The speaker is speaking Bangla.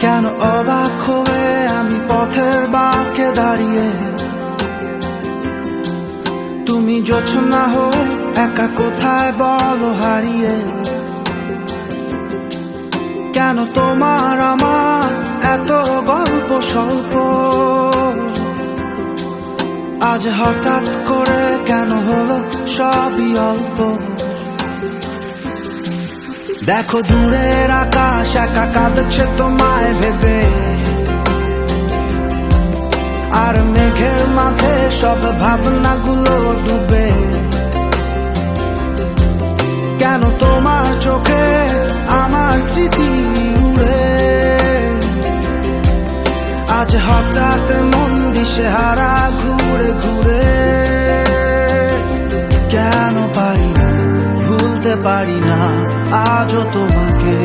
কেন অবাক হয়ে আমি পথের বাঁকে দাঁড়িয়ে, তুমি জোছনা হয়ে একা কোথায় বলো হারিয়ে। কেন তোমার আমার এত গল্প স্বল্প, আজ হঠাৎ করে কেন হলো সবই অল্প। দেখো দূরের আকাশ একা কাঁদছে তোমায় ভেবে, আর মেঘের মাঝে সব ভাবনাগুলো ডুবে। কেন তোমার চোখে আমার স্মৃতি উড়ে, আজ হঠাৎ মন দিশেহারা ঘুরে ঘুরে। কেন পারি না, ভুলতে পারি না আজও তোমাকে।